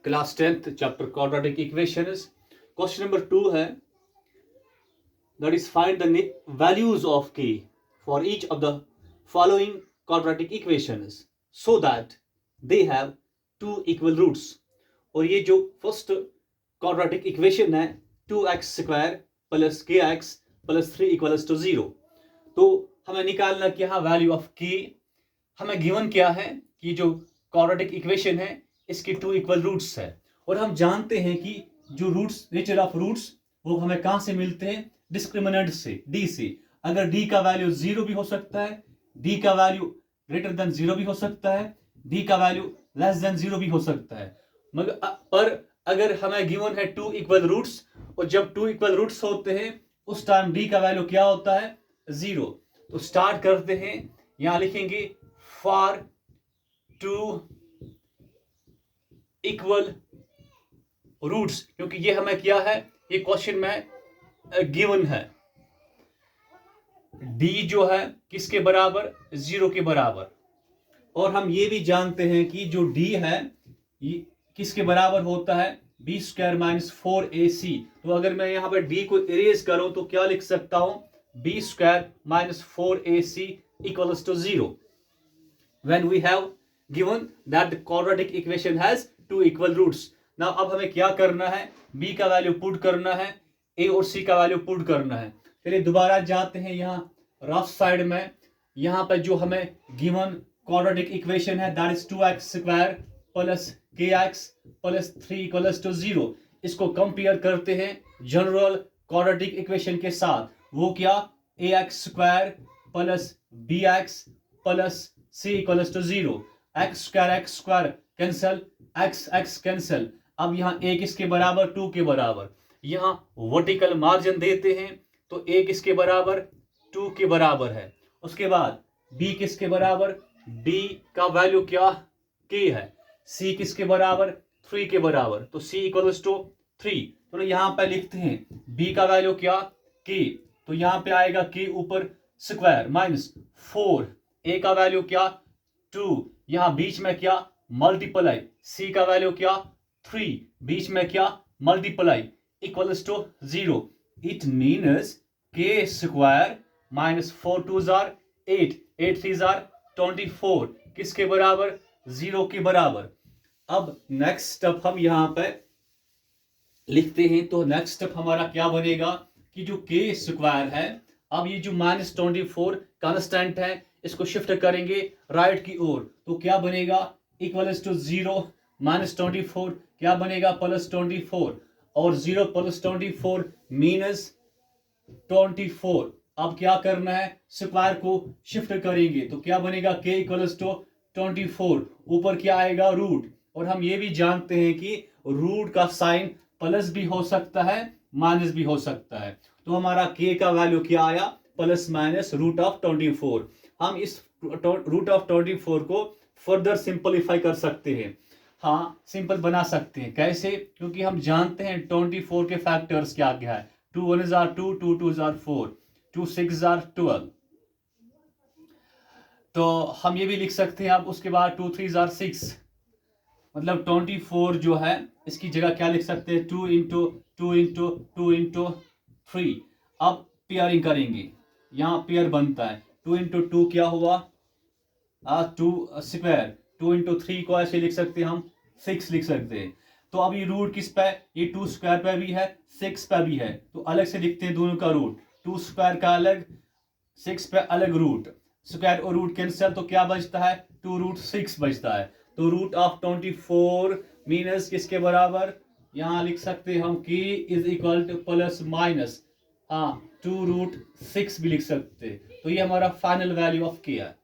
Class 10th chapter quadratic equations. Question number 2 है, that is find the values of k for each of the following quadratic equations so that they have two equal roots। और ये जो first quadratic equation है 2x square plus के x plus 3 equals to 0, तो हमें निकालना क्या है वैल्यू ऑफ k। हमें गिवन क्या है कि जो क्वाड्रेटिक इक्वेशन है इसकी टू इक्वल रूट्स है, और हम जानते हैं कि जो रूट्स नेचर ऑफ रूट्स वो हमें कहां से मिलते हैं, डिस्क्रिमिनेंट से, डी से। अगर डी का वैल्यू 0 भी हो सकता है, डी का वैल्यू ग्रेटर देन 0 भी हो सकता है, डी का वैल्यू लेस देन 0 भी हो सकता है। मगर पर अगर हमें गिवन है टू इक्वल रूट्स, और जब टू इक्वल रूट्स होते हैं उस टाइम डी का वैल्यू क्या होता है, 0। तो स्टार्ट करते हैं, यहां लिखेंगे फॉर टू इक्वल रूट्स, क्योंकि ये हमें क्या है, ये क्वेश्चन में गिवन है। d जो है किसके बराबर, 0 के बराबर। और हम ये भी जानते हैं कि जो d है ये किसके बराबर होता है, बी स्क्वायर माइनस 4ac। तो अगर मैं यहाँ पर d को इरेज करूं तो क्या लिख सकता हूं, B square minus 4ac equals to 0 when we have given that the quadratic equation has two equal roots। now अब हमें क्या करना है, b का वैल्यू पुट करना है, a और c का वैल्यू पुट करना है। चलिए दोबारा जाते हैं यहाँ रफ साइड में। यहाँ पे जो हमें गिवन क्वाड्रेटिक इक्वेशन है that is 2x square plus kx plus 3 equals to 0, इसको कंपेयर करते हैं जनरल क्वाड्रेटिक इक्वेशन के साथ। वो क्या, ax square plus bx plus c equals to 0, x square cancel, x cancel. अब यहाँ a किसके बराबर, 2 के बराबर। यहाँ वर्टिकल मार्जिन देते हैं तो a किसके बराबर, 2 के बराबर है। उसके बाद b किसके बराबर, d का वैल्यू क्या, k है। c किसके बराबर, 3 के बराबर, तो c इक्वल्स टू 3। तो यहाँ पे लिखते हैं b का वैल्यू क्या, k, तो यहाँ पे आएगा k ऊपर स्क्वायर माइनस 4, a का वैल्यू क्या 2, यहाँ बीच में क्या मल्टीप्लाई, c का वैल्यू क्या 3, बीच में क्या multiply equals to 0। It means k square minus 4 2s are 8, 8 3s are 24 किसके बराबर, 0 के बराबर। अब नेक्स्ट स्टेप हम यहाँ पे लिखते हैं, तो नेक्स्ट स्टेप हमारा क्या बनेगा कि जो k स्क्वायर है, अब ये जो माइनस 24 कांस्टेंट है इसको शिफ्ट करेंगे राइट की ओर, तो क्या बनेगा इक्वल्स टू 0 माइनस 24 क्या बनेगा प्लस 24, और 0 प्लस 24 मीनस 24। अब क्या करना है, स्क्वायर को शिफ्ट करेंगे तो क्या बनेगा k इक्वल्स टू 24, ऊपर क्या आएगा रूट। और हम ये भी जानते हैं कि रूट का साइन प्लस भी हो सकता है माइनस भी हो सकता है, तो हमारा k का वैल्यू क्या आया, प्लस माइनस रूट ऑफ 24। हम इस रूट ऑफ 24 को फर्दर सिंपलीफाई कर सकते हैं, हाँ सिंपल बना सकते हैं। कैसे, क्योंकि हम जानते हैं 24 के फैक्टर्स क्या क्या है, 2 1s are 2, 2 2s are 4, 2 6s are 12। तो हम ये भी लिख सकते हैं, अब उसके बाद 2 3s are 6, मतलब 24 जो है इसकी जगह क्या लिख सकते हैं, 2 इंटू 2 इंटू 2 इंटू 3। अब पेयरिंग करेंगे, यहाँ पेयर बनता है 2 इंटू 2 क्या हुआ 2 स्क्वायर, 2 इंटू 3 को ऐसे लिख सकते हैं हम 6 लिख सकते हैं। तो अब ये रूट किस पे, ये 2 स्क्वायर पे भी है 6 पे भी है, तो अलग से लिखते हैं दोनों का रूट, 2 स्क्वायर का अलग 6 पे अलग रूट, स्क्वायर और रूट कैंसिल, तो क्या बचता है 2 रूट 6 बचता है। तो रूट ऑफ 24 मीनस किसके बराबर, यहाँ लिख सकते हैं हम k is equal to plus minus 2 root 6 भी लिख सकते हैं। तो ये हमारा फाइनल वैल्यू ऑफ k है।